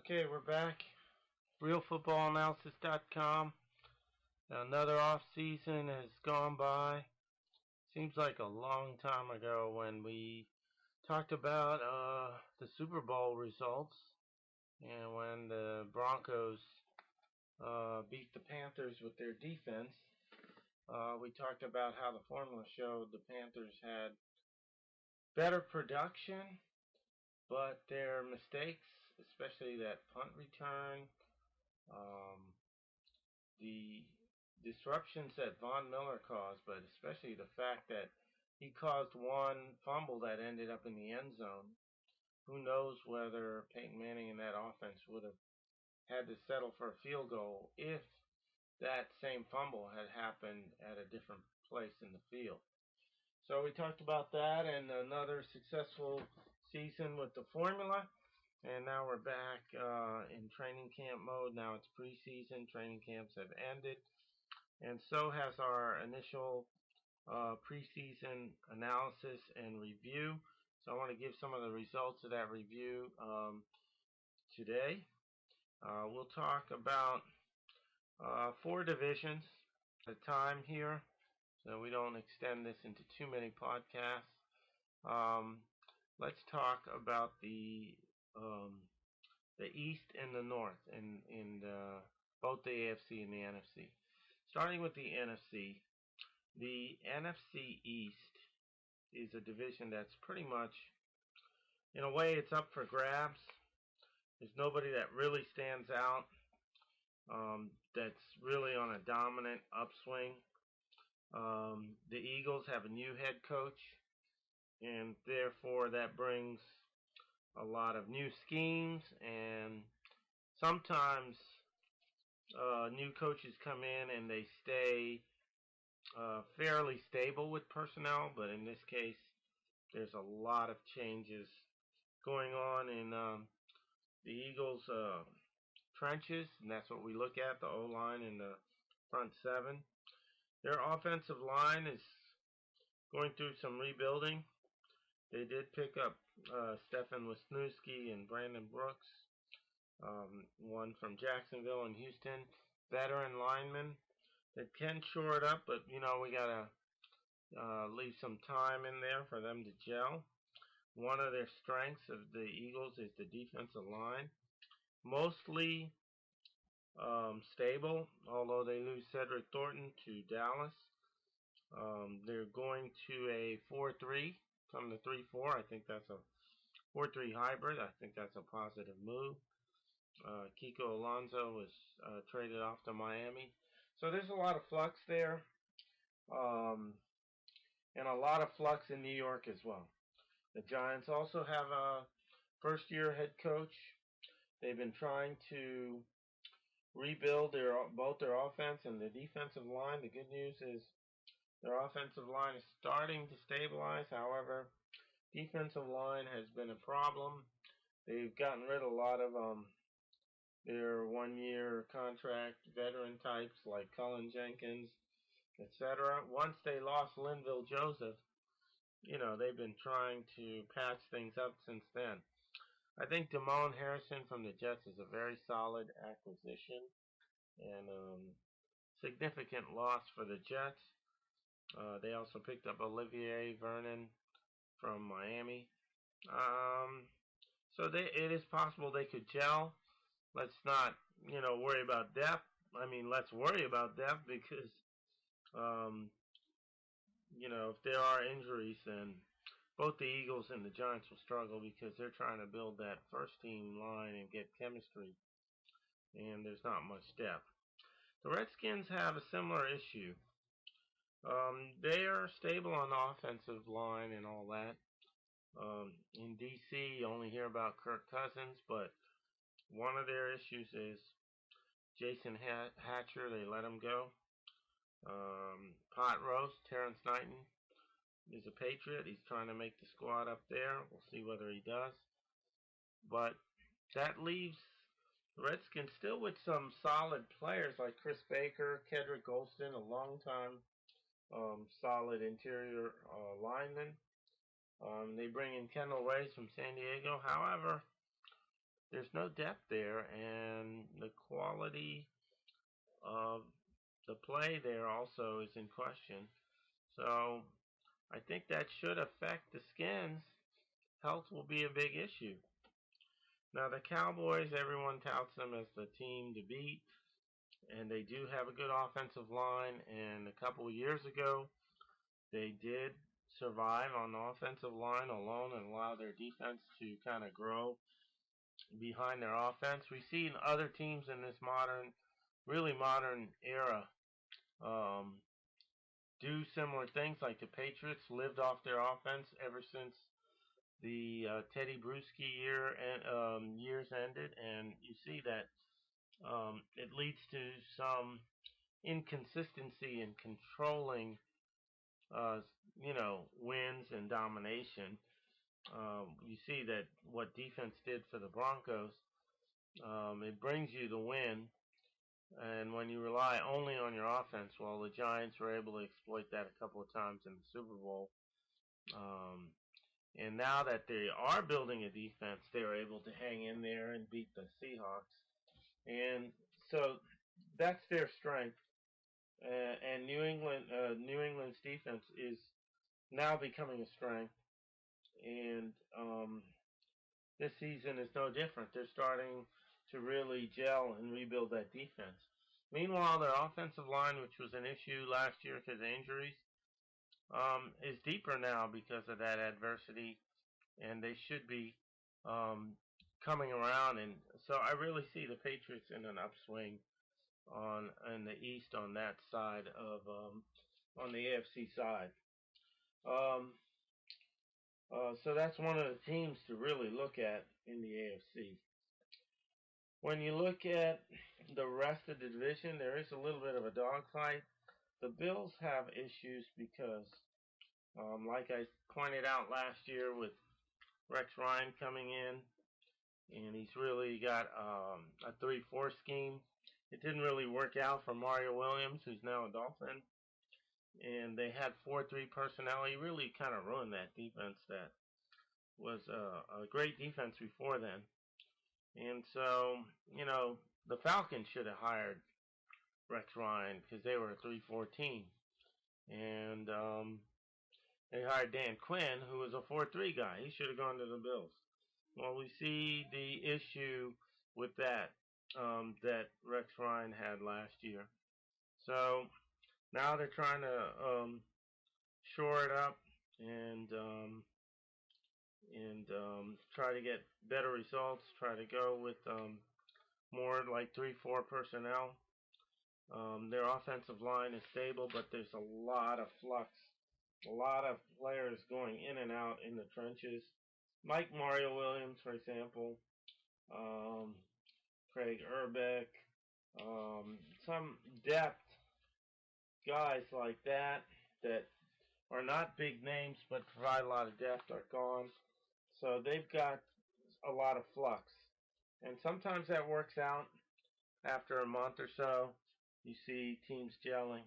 Okay, we're back. RealFootballAnalysis.com. Another off season has gone by. Seems like a long time ago when we talked about the Super Bowl results and when the Broncos beat the Panthers with their defense. We talked about how the formula showed the Panthers had better production, but their mistakes, especially that punt return, the disruptions that Von Miller caused, but especially the fact that he caused one fumble that ended up in the end zone. Who knows whether Peyton Manning and that offense would have had to settle for a field goal if that same fumble had happened at a different place in the field. So we talked about that and another successful season with the formula. And now we're back in training camp mode. Now it's preseason. Training camps have ended. And so has our initial preseason analysis and review. So I want to give some of the results of that review today. We'll talk about 4 divisions at a time here, so we don't extend this into too many podcasts. Let's talk about the East and the North in both the AFC and the NFC. Starting with the NFC, the NFC East is a division that's pretty much, in a way, it's up for grabs. There's nobody that really stands out that's really on a dominant upswing. The Eagles have a new head coach, and therefore that brings a lot of new schemes, and sometimes new coaches come in and they stay fairly stable with personnel, but in this case there's a lot of changes going on in the Eagles trenches, and that's what we look at, the O-line and the front 7. Their offensive line is going through some rebuilding. They did pick up Stefan Wisniewski and Brandon Brooks, one from Jacksonville and Houston, veteran linemen that can shore it up, but we gotta leave some time in there for them to gel. One of their strengths of the Eagles is the defensive line, mostly stable, although they lose Cedric Thornton to Dallas. They're going to a 4-3 from the 3-4. I think that's a 4-3 hybrid. I think that's a positive move. Kiko Alonso was traded off to Miami. So there's a lot of flux there. And a lot of flux in New York as well. The Giants also have a first-year head coach. They've been trying to rebuild both their offense and the defensive line. The good news is their offensive line is starting to stabilize. However, defensive line has been a problem. They've gotten rid of a lot of their one-year contract veteran types like Cullen Jenkins, etc. Once they lost Linville Joseph, they've been trying to patch things up since then. I think Damone Harrison from the Jets is a very solid acquisition and significant loss for the Jets. They also picked up Olivier Vernon from Miami. So it is possible they could gel. Let's not, worry about depth. I mean, let's worry about depth because, if there are injuries, then both the Eagles and the Giants will struggle because they're trying to build that first team line and get chemistry, and there's not much depth. The Redskins have a similar issue. They are stable on the offensive line and all that. In D.C., you only hear about Kirk Cousins, but one of their issues is Jason Hatcher. They let him go. Pot roast, Terrence Knighton is a Patriot. He's trying to make the squad up there. We'll see whether he does. But that leaves the Redskins still with some solid players like Chris Baker, Kedrick Golston, a long-time solid interior lineman. They bring in Kendall Rays from San Diego. However, there's no depth there, and the quality of the play there also is in question. So I think that should affect the Skins. Health will be a big issue. Now the Cowboys, everyone touts them as the team to beat, and they do have a good offensive line. And a couple of years ago, they did survive on the offensive line alone and allow their defense to kind of grow behind their offense. We've seen other teams in this really modern era, um, do similar things. Like the Patriots lived off their offense ever since the Teddy Bruschi years ended, and you see that it leads to some inconsistency in controlling, uh, wins and domination. You see that what defense did for the Broncos, it brings you the win. And when you rely only on your offense, well, the Giants were able to exploit that a couple of times in the Super Bowl. Um, and now that they are building a defense, they're able to hang in there and beat the Seahawks. And so that's their strength. And New England's defense is now becoming a strength. And this season is no different. They're starting to really gel and rebuild that defense. Meanwhile, their offensive line, which was an issue last year because of injuries, is deeper now because of that adversity, and they should be coming around. And so I really see the Patriots in an upswing in the East on that side of on the AFC side. Um, so that's one of the teams to really look at in the AFC. When you look at the rest of the division, there is a little bit of a dogfight. The Bills have issues because, like I pointed out last year with Rex Ryan coming in, and he's really got a 3-4 scheme. It didn't really work out for Mario Williams, who's now a Dolphin, and they had 4-3 personnel. He really kind of ruined that defense that was a great defense before then. And so, the Falcons should have hired Rex Ryan because they were a 3-4 team. And they hired Dan Quinn, who was a 4-3 guy. He should have gone to the Bills. Well, we see the issue with that Rex Ryan had last year. So now they're trying to shore it up and try to get better results. Try to go with more like 3-4 personnel. Their offensive line is stable, but there's a lot of flux, a lot of players going in and out in the trenches. Like Mario Williams, for example, Craig Urbeck, some depth guys like that are not big names but provide a lot of depth are gone. So they've got a lot of flux. And sometimes that works out after a month or so. You see teams gelling.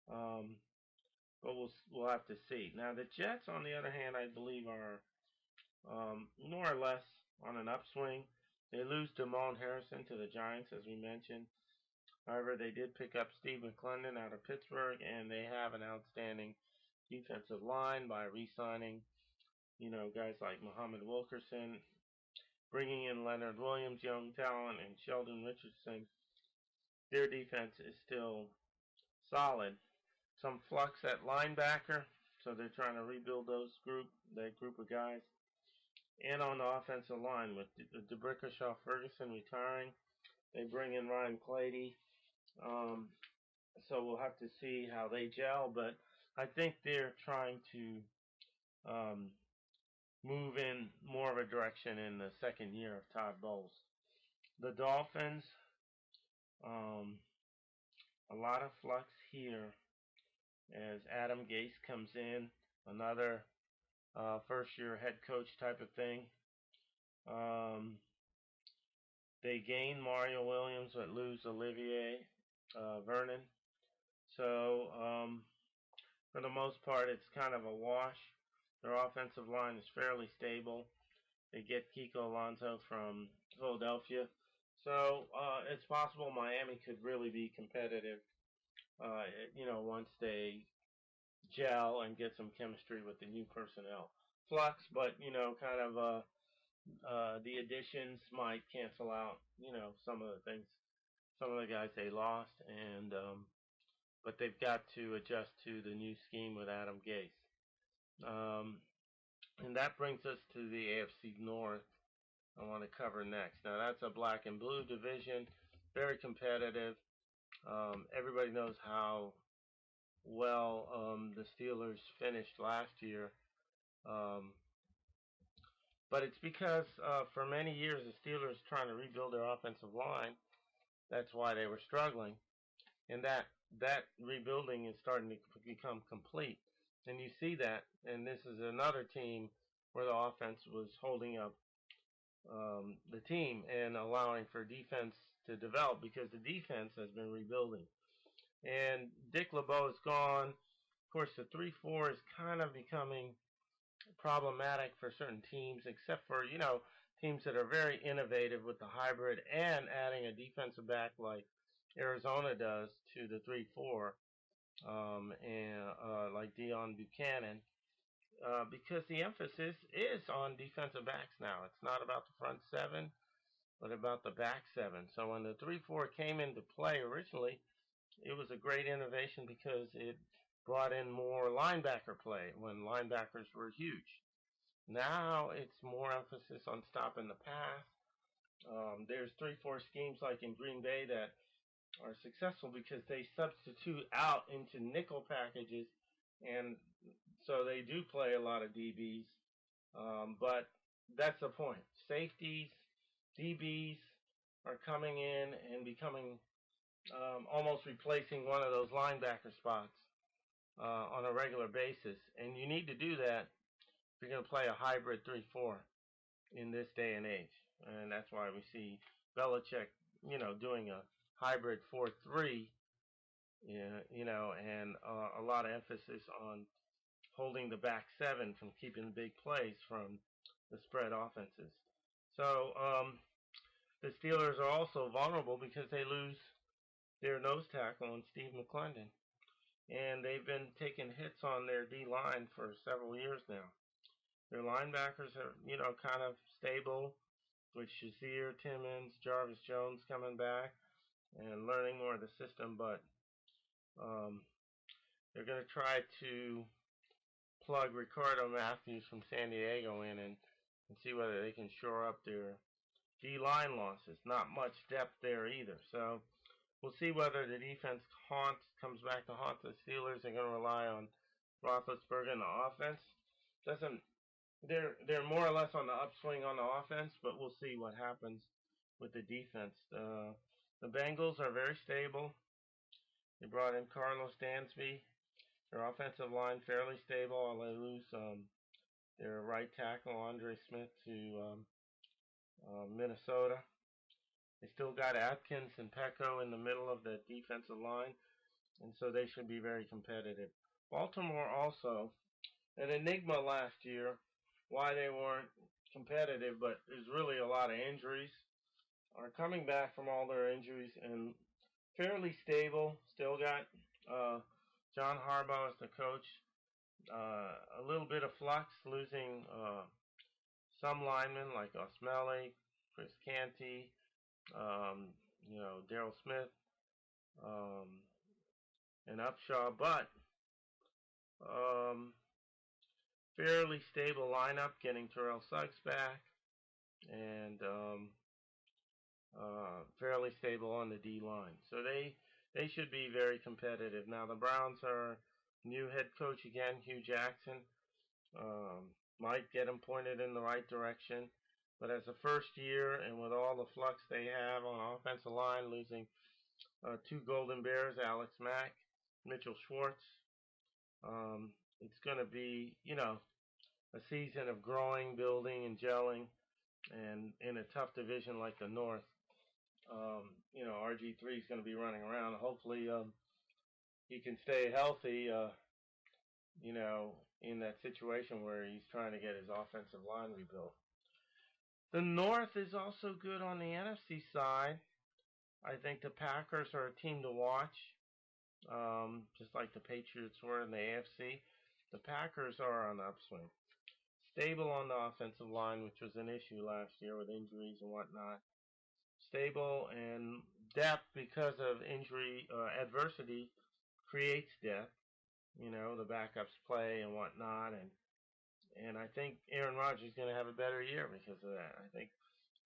But we'll have to see. Now the Jets, on the other hand, I believe are more or less on an upswing. They lose Damone Harrison to the Giants, as we mentioned. However, they did pick up Steve McClendon out of Pittsburgh, and they have an outstanding defensive line by re-signing, guys like Muhammad Wilkerson, bringing in Leonard Williams, young talent, and Sheldon Richardson. Their defense is still solid. Some flux at linebacker, so they're trying to rebuild that group of guys. And on the offensive line, with DeBrickashaw Ferguson retiring, they bring in Ryan Clady. So we'll have to see how they gel, but I think they're trying to move in more of a direction in the second year of Todd Bowles. The Dolphins, a lot of flux here as Adam Gase comes in, another first-year head coach type of thing. They gain Mario Williams but lose Olivier Vernon. So for the most part, it's kind of a wash. Their offensive line is fairly stable. They get Kiko Alonso from Philadelphia. So it's possible Miami could really be competitive, uh, once they gel and get some chemistry with the new personnel. Flux, but kind of the additions might cancel out, some of the things, some of the guys they lost, and but they've got to adjust to the new scheme with Adam Gase. Um, and that brings us to the AFC North. I want to cover next. Now that's a black and blue division, very competitive. Everybody knows how well the Steelers finished last year. Um, but it's because for many years the Steelers trying to rebuild their offensive line. That's why they were struggling, and that rebuilding is starting to become complete. And you see that, and this is another team where the offense was holding up the team and allowing for defense to develop because the defense has been rebuilding. And Dick LeBeau is gone. Of course, the 3-4 is kind of becoming problematic for certain teams, except for, teams that are very innovative with the hybrid and adding a defensive back like Arizona does to the 3-4, and like Dion Buchanan, because the emphasis is on defensive backs now. It's not about the front seven, but about the back seven. So when the 3-4 came into play originally, it was a great innovation because it brought in more linebacker play when linebackers were huge. Now it's more emphasis on stopping the pass. There's 3-4 schemes like in Green Bay that are successful because they substitute out into nickel packages, and so they do play a lot of DBs. But that's the point. Safeties, DBs are coming in and becoming almost replacing one of those linebacker spots on a regular basis. And you need to do that if you're going to play a hybrid 3-4 in this day and age. And that's why we see Belichick, doing a hybrid 4-3, and a lot of emphasis on holding the back seven from keeping big plays from the spread offenses. So the Steelers are also vulnerable because they lose their nose tackle on Steve McClendon. And they've been taking hits on their D line for several years now. Their linebackers are, kind of stable with Shazier Timmons, Jarvis Jones coming back and learning more of the system, but um, they're going to try to plug Ricardo Matthews from San Diego in and see whether they can shore up their D line losses. Not much depth there either. So we'll see whether the defense comes back to haunt the Steelers. They're going to rely on Roethlisberger and the offense. Doesn't they're more or less on the upswing on the offense, but we'll see what happens with the defense. The Bengals are very stable. They brought in Carlos Dansby. Their offensive line fairly stable. They lose their right tackle Andre Smith to Minnesota. They still got Atkins and Pecco in the middle of the defensive line, and so they should be very competitive. Baltimore also an enigma last year, why they weren't competitive, but there's really a lot of injuries. Are coming back from all their injuries and fairly stable. Still got John Harbaugh as the coach. A little bit of flux, losing some linemen like Osmele, Chris Canty, um, Daryl Smith, um, and Upshaw, but um, fairly stable lineup, getting Terrell Suggs back, and fairly stable on the D line. So they should be very competitive. Now the Browns are new head coach again, Hugh Jackson. Might get him pointed in the right direction. But as a first year and with all the flux they have on offensive line, losing two Golden Bears, Alex Mack, Mitchell Schwartz, it's going to be, a season of growing, building, and gelling. And in a tough division like the North, RG3 is going to be running around. Hopefully, he can stay healthy, in that situation where he's trying to get his offensive line rebuilt. The North is also good on the NFC side. I think the Packers are a team to watch, just like the Patriots were in the AFC. The Packers are on the upswing. Stable on the offensive line, which was an issue last year with injuries and whatnot. Stable and depth because of injury adversity creates depth. You know, the backups play and whatnot, and I think Aaron Rodgers is going to have a better year because of that. I think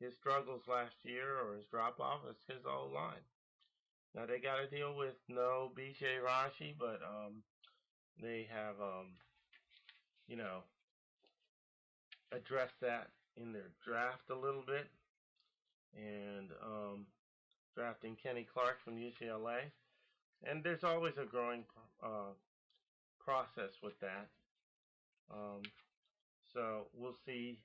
his struggles last year or his drop off is his O line. Now they got to deal with no B.J. Raji, but they have you know addressed that in their draft a little bit, and drafting Kenny Clark from UCLA. And there's always a growing process with that. Um, so we'll see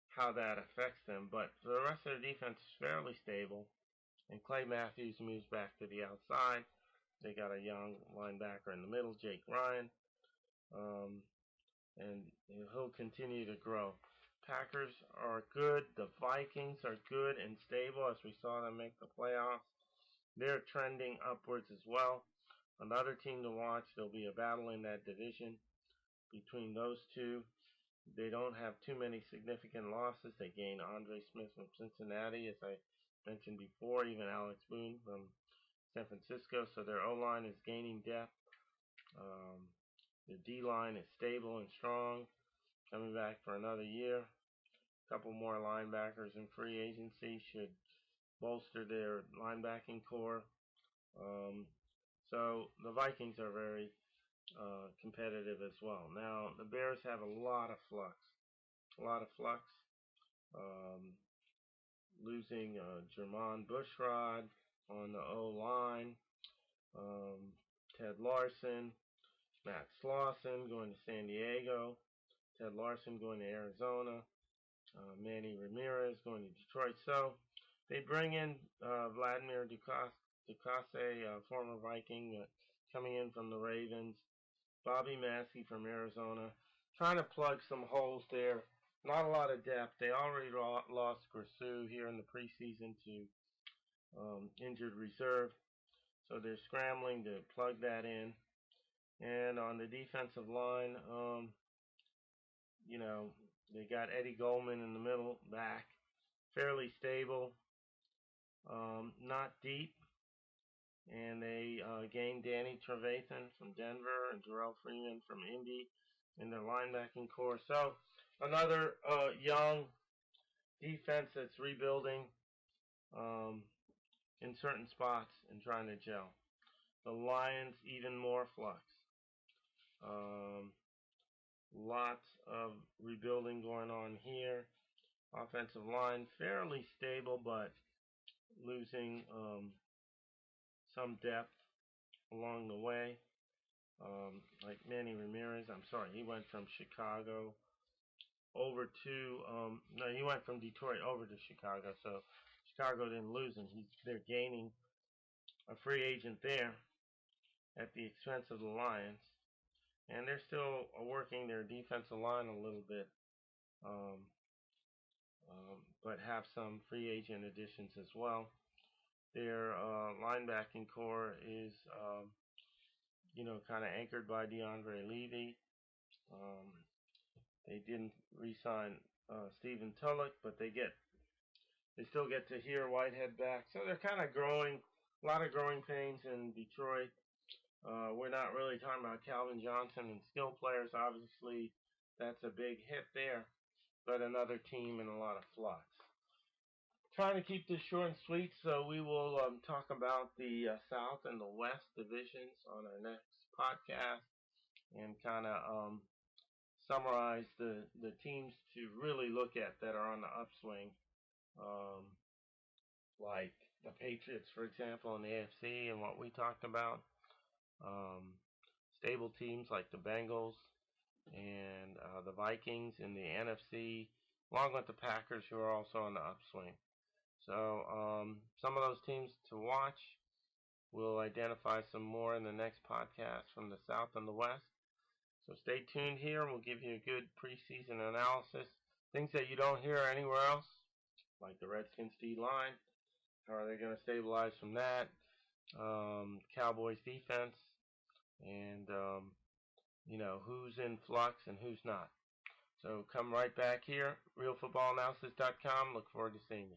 how that affects them. But the rest of the defense is fairly stable. And Clay Matthews moves back to the outside. They got a young linebacker in the middle, Jake Ryan. Um, and he'll continue to grow. Packers are good. The Vikings are good and stable as we saw them make the playoffs. They're trending upwards as well. Another team to watch. There'll be a battle in that division between those two. They don't have too many significant losses. They gained Andre Smith from Cincinnati, as I mentioned before, even Alex Boone from San Francisco. So their O-line is gaining depth. The D-line is stable and strong, coming back for another year. A couple more linebackers in free agency should bolster their linebacking core. So the Vikings are very competitive as well. Now the Bears have a lot of flux. Um, Losing Jermon Bushrod on the O line, Ted Larson, Matt Slauson going to San Diego, Ted Larson going to Arizona, Manny Ramirez going to Detroit. So they bring in Vladimir Ducasse, former Viking, coming in from the Ravens, Bobby Massey from Arizona, trying to plug some holes there. Not a lot of depth. They already lost Grisou here in the preseason to injured reserve, so they're scrambling to plug that in. And on the defensive line, they got Eddie Goldman in the middle back, fairly stable, not deep. And they gained Danny Trevathan from Denver and Jarrell Freeman from Indy in their linebacking core. So another young defense that's rebuilding in certain spots and trying to gel. The Lions, even more flux. Lots of rebuilding going on here. Offensive line fairly stable, but losing some depth along the way. Like Manny Ramirez, I'm sorry, he went from Chicago over to no, he went from Detroit over to Chicago. So Chicago didn't lose him. They're gaining a free agent there at the expense of the Lions, and they're still working their defensive line a little bit, um, but have some free agent additions as well. Their linebacking core is, kind of anchored by DeAndre Levy. They didn't re-sign Stephen Tulloch, but they still get to hear Whitehead back. So they're kind of growing, a lot of growing pains in Detroit. We're not really talking about Calvin Johnson and skill players. Obviously, that's a big hit there, but another team in a lot of flux. Trying to keep this short and sweet, so we will talk about the South and the West divisions on our next podcast and kind of summarize the teams to really look at that are on the upswing, um, like the Patriots, for example, in the AFC and what we talked about. Um, Stable teams like the Bengals and the Vikings in the NFC, along with the Packers, who are also on the upswing. So some of those teams to watch. We'll identify some more in the next podcast from the South and the West. So stay tuned here, and we'll give you a good preseason analysis, things that you don't hear anywhere else. like the Redskins D-line. How are they going to stabilize from that? Cowboys defense, and who's in flux and who's not. So come right back here, realfootballanalysis.com. Look forward to seeing you.